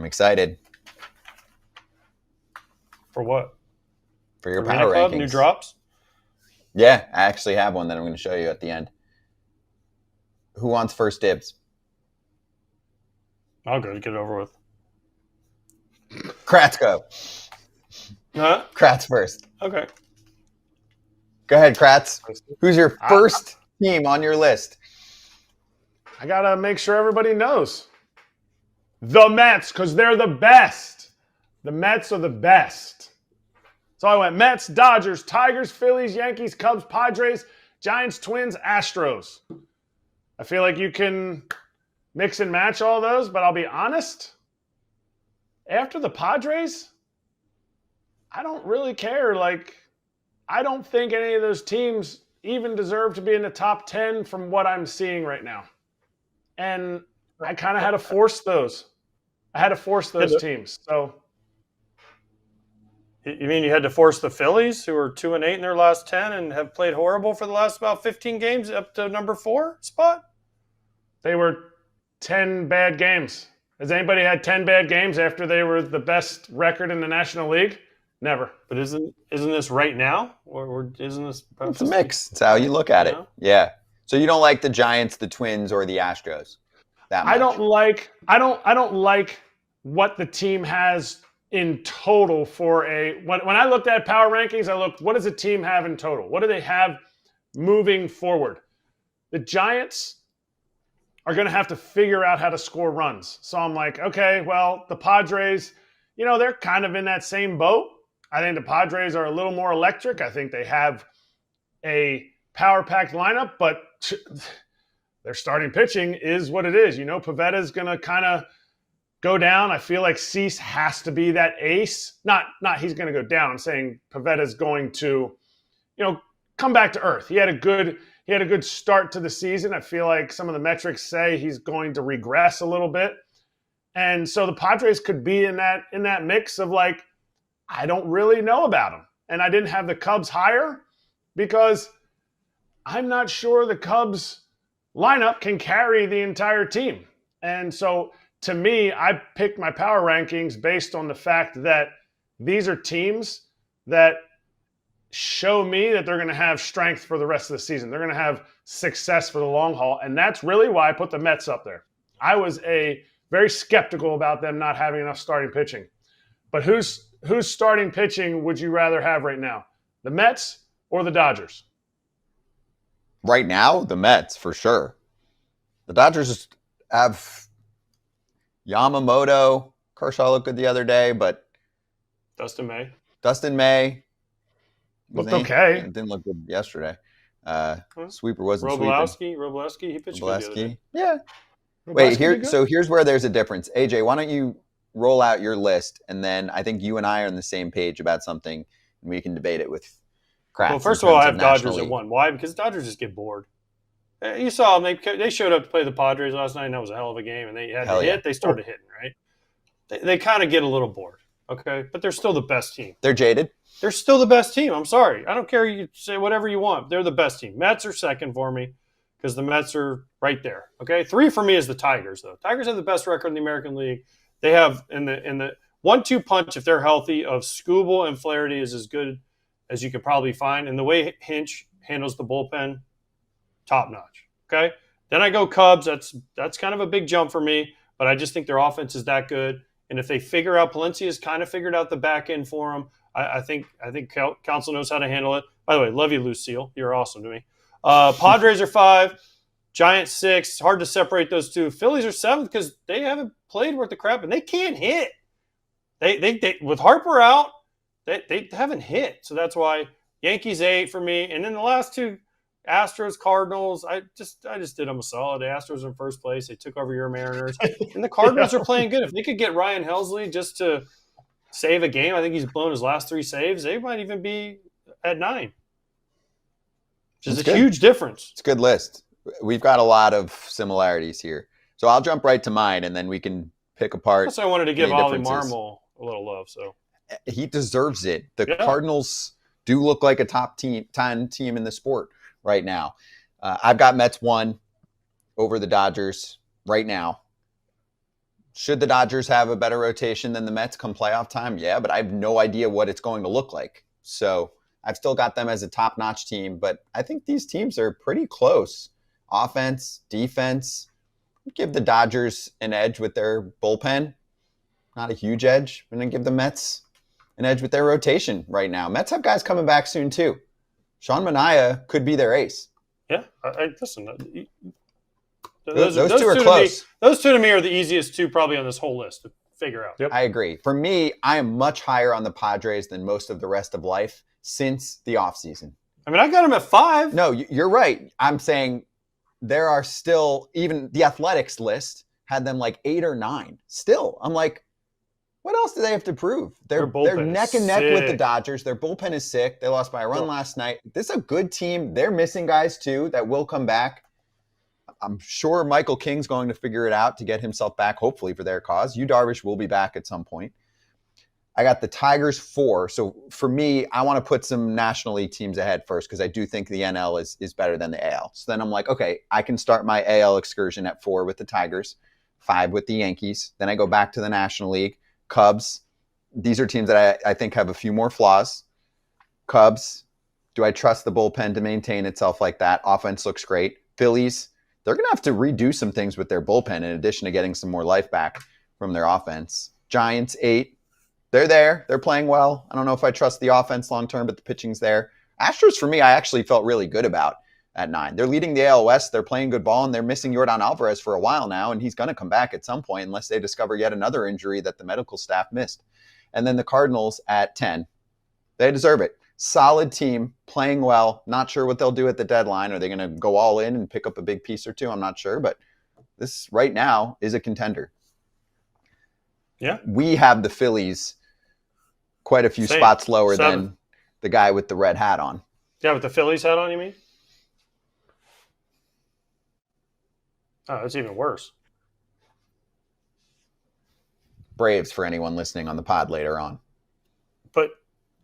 I'm excited. For what? For your Arena power Club, rankings. new drops? Yeah, I actually have one that I'm going to show you at the end. Who wants first dibs? I'll go get it over with. Kratz go. Huh? Kratz first. Okay. Go ahead, Kratz. Who's your first team on your list? I got to make sure everybody knows. The Mets, because they're the best. The Mets are the best. So I went Mets, Dodgers, Tigers, Phillies, Yankees, Cubs, Padres, Giants, Twins, Astros. I feel like you can mix and match all those, but I'll be honest. After the Padres, I don't really care. Like, I don't think any of those teams even deserve to be in the top 10 from what I'm seeing right now. And I kind of had to force those. I had to force those teams. So, you mean you had to force the Phillies, who are 2-8 in their last 10 and have played horrible for the last about 15 games, up to number 4 spot? They were 10 bad games. Has anybody had 10 bad games after they were the best record in the National League? Never. But isn't this right now, or isn't this? It's a mix. It's how you look at it. Yeah. So you don't like the Giants, the Twins, or the Astros that much? I don't like what the team has in total for when I looked at power rankings, I looked, what does a team have in total? What do they have moving forward? The Giants are going to have to figure out how to score runs. So I'm like, okay, well, the Padres, they're kind of in that same boat. I think the Padres are a little more electric. I think they have a power-packed lineup, but their starting pitching is what it is. Pavetta's going to kind of go down. I feel like Cease has to be that ace. Not he's going to go down. I'm saying Pavetta's going to, come back to earth. He had a good start to the season. I feel like some of the metrics say he's going to regress a little bit. And so the Padres could be in that mix of like, I don't really know about them. And I didn't have the Cubs higher because I'm not sure the Cubs lineup can carry the entire team. And so to me, I picked my power rankings based on the fact that these are teams that show me that they're going to have strength for the rest of the season. They're going to have success for the long haul. And that's really why I put the Mets up there. I was very skeptical about them not having enough starting pitching. But who's starting pitching would you rather have right now? The Mets or the Dodgers? Right now, the Mets, for sure. The Dodgers have Yamamoto. Kershaw looked good the other day, but Dustin May. Looked okay. It didn't look good yesterday. Sweeper wasn't sweeping. Wroblewski, he pitched good the other day. Yeah. Wait, here's where there's a difference. AJ, why don't you roll out your list, and then I think you and I are on the same page about something, and we can debate it with Kratz. Well, first of all, I have Dodgers at 1. Why? Because Dodgers just get bored. You saw them. They showed up to play the Padres last night, and that was a hell of a game. And they had to hit. They started hitting, right? They kind of get a little bored, okay? But they're still the best team. They're jaded. They're still the best team. I'm sorry. I don't care. You say whatever you want. They're the best team. Mets are second for me because the Mets are right there, okay? 3 for me is the Tigers, though. Tigers have the best record in the American League. They have in the 1-2 punch, if they're healthy, of Skubal and Flaherty is as good as you could probably find. And the way Hinch handles the bullpen, top notch. Okay. Then I go Cubs. That's kind of a big jump for me, but I just think their offense is that good. And if they figure out Palencia's kind of figured out the back end for them, I think Council knows how to handle it. By the way, love you, Lucille. You're awesome to me. Padres are 5, Giants 6. Hard to separate those two. Phillies are 7 because they haven't played worth the crap and they can't hit. They with Harper out, they haven't hit. So that's why Yankees 8 for me. And then the last 2, Astros, Cardinals, I just did them a solid. The Astros are in first place. They took over your Mariners. And the Cardinals are playing good. If they could get Ryan Helsley just to save a game, I think he's blown his last 3 saves. They might even be at 9. Which is a huge difference. It's a good list. We've got a lot of similarities here. So I'll jump right to mine, and then we can pick apart. Plus, I wanted to give Ollie Marmol a little love. So he deserves it. The Cardinals do look like a top 10 team in the sport right now. I've got Mets 1 over the Dodgers right now. Should the Dodgers have a better rotation than the Mets come playoff time? Yeah, but I have no idea what it's going to look like. So I've still got them as a top-notch team, but I think these teams are pretty close. Offense, defense. Give the Dodgers an edge with their bullpen. Not a huge edge. I'm going to give the Mets an edge with their rotation right now. Mets have guys coming back soon, too. Sean Manaea could be their ace. Yeah, listen. Those two are close. Those two to me are the easiest two probably on this whole list to figure out. Yep. I agree. For me, I am much higher on the Padres than most of the rest of life since the offseason. I mean, I got them at 5. No, you're right. I'm saying there are still, even the Athletics list had them like 8 or 9. Still, I'm like, what else do they have to prove? They're neck and neck with the Dodgers. Their bullpen is sick. They lost by a run last night. This is a good team. They're missing guys, too, that will come back. I'm sure Michael King's going to figure it out to get himself back, hopefully, for their cause. Yu Darvish will be back at some point. I got the Tigers 4. So for me, I want to put some National League teams ahead first because I do think the NL is better than the AL. So then I'm like, okay, I can start my AL excursion at 4 with the Tigers, 5 with the Yankees. Then I go back to the National League. Cubs. These are teams that I think have a few more flaws. Cubs. Do I trust the bullpen to maintain itself like that? Offense looks great. Phillies. They're going to have to redo some things with their bullpen in addition to getting some more life back from their offense. Giants, 8. They're there. They're playing well. I don't know if I trust the offense long-term, but the pitching's there. Astros, for me, I actually felt really good about at 9. They're leading the AL West. They're playing good ball, and they're missing Yordan Alvarez for a while now, and he's going to come back at some point unless they discover yet another injury that the medical staff missed. And then the Cardinals at 10. They deserve it. Solid team, playing well. Not sure what they'll do at the deadline. Are they going to go all in and pick up a big piece or two? I'm not sure, but this right now is a contender. Yeah. We have the Phillies quite a few spots lower than the guy with the red hat on. Yeah, with the Phillies hat on, you mean? Oh, that's even worse. Braves for anyone listening on the pod later on. But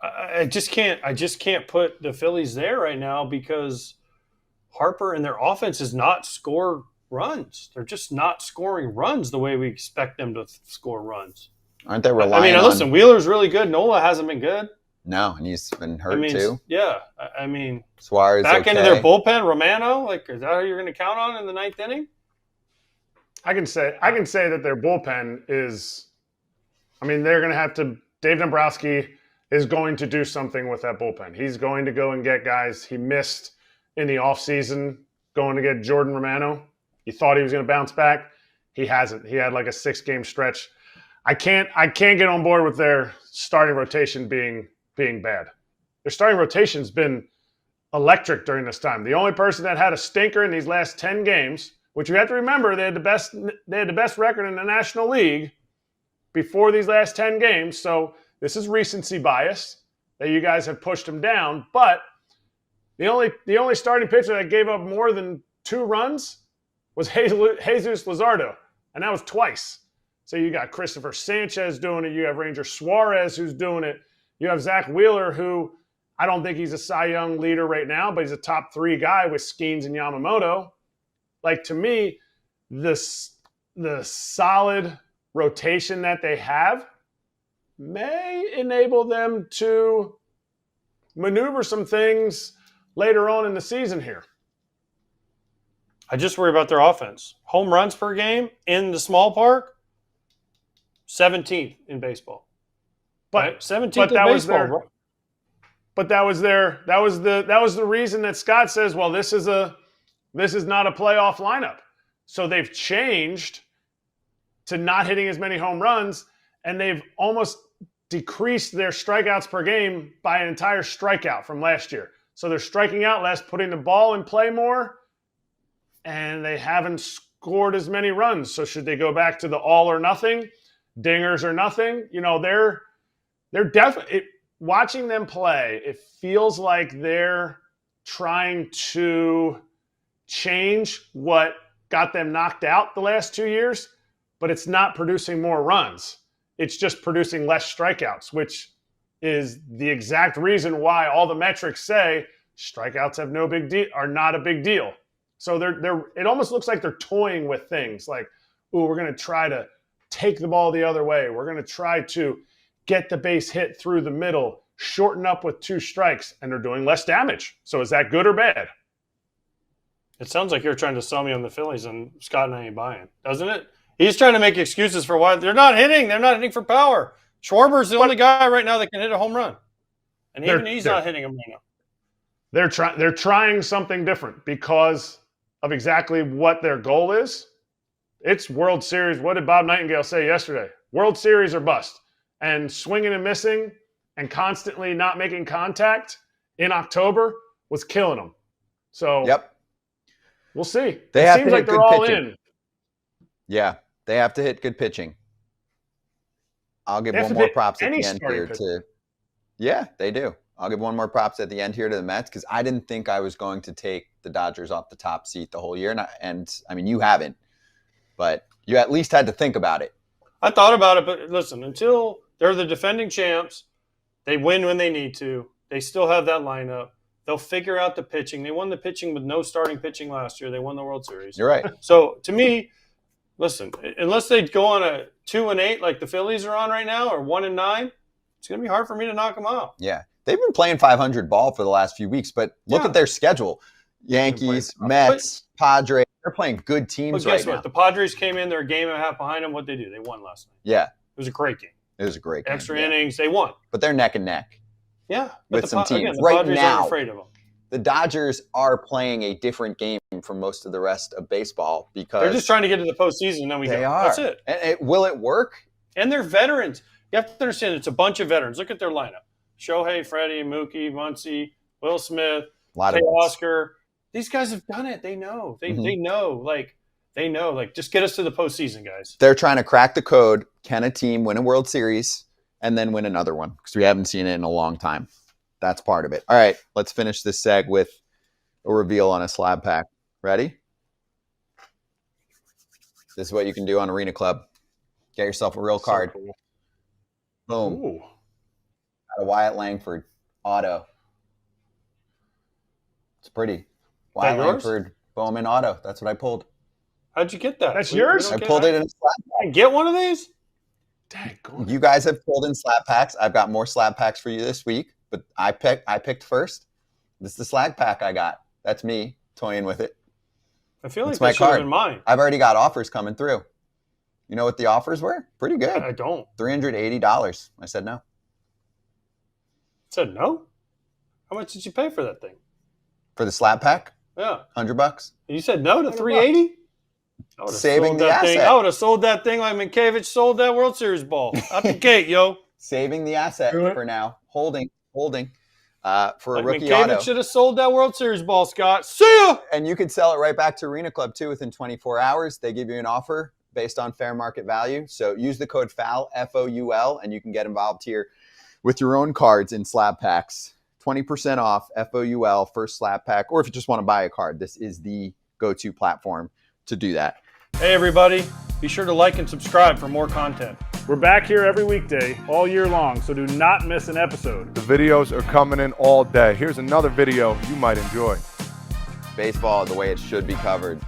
I just can't put the Phillies there right now because Harper and their offense is not score runs. They're just not scoring runs the way we expect them to score runs. Aren't they relying on... listen, Wheeler's really good. Nola hasn't been good. No, and he's been hurt too. Yeah. Suarez back into their bullpen, Romano, is that who you're going to count on in the 9th inning? I can say that their bullpen is, they're going to have to, Dave Dombrowski is going to do something with that bullpen. He's going to go and get guys he missed in the offseason, going to get Jordan Romano. He thought he was going to bounce back. He hasn't. He had like a 6-game stretch. I can't get on board with their starting rotation being bad. Their starting rotation's been electric during this time. The only person that had a stinker in these last 10 games, which you have to remember, they had the best record in the National League before these last 10 games. So this is recency bias that you guys have pushed them down. But the only starting pitcher that gave up more than 2 runs was Jesus Luzardo, and that was twice. So you got Christopher Sanchez doing it. You have Ranger Suarez who's doing it. You have Zach Wheeler, who I don't think he's a Cy Young leader right now, but he's a top 3 guy with Skeens and Yamamoto. Like, to me, the solid rotation that they have may enable them to maneuver some things later on in the season here. I just worry about their offense. Home runs per game in the small park, 17th in baseball. But 17th in baseball. But that was the reason that Scott says, well, this is not a playoff lineup. So they've changed to not hitting as many home runs, and they've almost decreased their strikeouts per game by an entire strikeout from last year. So they're striking out less, putting the ball in play more, and they haven't scored as many runs. So should they go back to the all or nothing, dingers or nothing? They're definitely watching them play. It feels like they're trying to change what got them knocked out the last 2 years, but it's not producing more runs. It's just producing less strikeouts, which is the exact reason why all the metrics say strikeouts are not a big deal. So it almost looks like they're toying with things like, we're going to try to take the ball the other way. We're going to try to get the base hit through the middle, shorten up with 2 strikes, and they're doing less damage. So is that good or bad? It sounds like you're trying to sell me on the Phillies, and Scott and I ain't buying, doesn't it? He's trying to make excuses for why they're not hitting. They're not hitting for power. Schwarber's the only guy right now that can hit a home run, and even he's not hitting them right now. They're trying something different because of exactly what their goal is. It's World Series. What did Bob Nightingale say yesterday? World Series or bust. And swinging and missing and constantly not making contact in October was killing them. So we'll see. It seems like they're all in. Yeah, they have to hit good pitching. I'll give one more props at the end here Yeah, they do. I'll give one more props at the end here to the Mets because I didn't think I was going to take the Dodgers off the top seat the whole year. And I mean, you haven't, but you at least had to think about it. I thought about it, but listen, until they're the defending champs, they win when they need to. They still have that lineup. They'll figure out the pitching. They won the pitching with no starting pitching last year. They won the World Series. You're right. So to me, listen, unless they go on a 2-8 like the Phillies are on right now, or 1-9, it's going to be hard for me to knock them out. Yeah. They've been playing 500 ball for the last few weeks, but look at their schedule. Yankees, Mets, Padres, they're playing good teams right now. Guess what? The Padres came in, they're a game and a half behind them. What'd they do? They won last night. Yeah. It was a great game. It was a great game. Extra innings, they won. But they're neck and neck. Yeah. With some teams. Again, the right Padres now, aren't afraid of them. The Dodgers are playing a different game from most of the rest of baseball because they're just trying to get to the postseason, and then we go. That's it. And will it work? And they're veterans. You have to understand it's a bunch of veterans. Look at their lineup. Shohei, Freddie, Mookie, Muncy, Will Smith, Oscar. These guys have done it. They know. They know. They know. Just get us to the postseason, guys. They're trying to crack the code. Can a team win a World Series and then win another one? Because we haven't seen it in a long time. That's part of it. All right, let's finish this seg with a reveal on a slab pack. Ready? This is what you can do on Arena Club. Get yourself a real card. So cool. Boom. Ooh. A Wyatt Langford auto. It's pretty. Wyatt Langford Bowman auto. That's what I pulled. How'd you get that? That's yours? I pulled it in a slab pack. Get one of these? Dang, you guys have pulled in slab packs. I've got more slab packs for you this week, but I picked first. This is the slab pack I got. That's me toying with it. I feel like that should have been mine. I've already got offers coming through. You know what the offers were? Pretty good. I don't. $380. I said no. Said no? How much did you pay for that thing? For the slab pack? Yeah. $100. You said no to $380? Saving the asset. I would have sold that thing like Minkiewicz sold that World Series ball. Out the gate, yo. Saving the asset for now. Holding. For a rookie Minkiewicz auto. should have sold that World Series ball, Scott. See ya! And you could sell it right back to Arena Club, too, within 24 hours. They give you an offer based on fair market value. So use the code FOUL, F-O-U-L, and you can get involved here with your own cards in slab packs. 20% off, F-O-U-L, first slab pack. Or if you just want to buy a card, this is the go-to platform to do that. Hey, everybody. Be sure to like and subscribe for more content. We're back here every weekday, all year long, so do not miss an episode. The videos are coming in all day. Here's another video you might enjoy. Baseball the way it should be covered.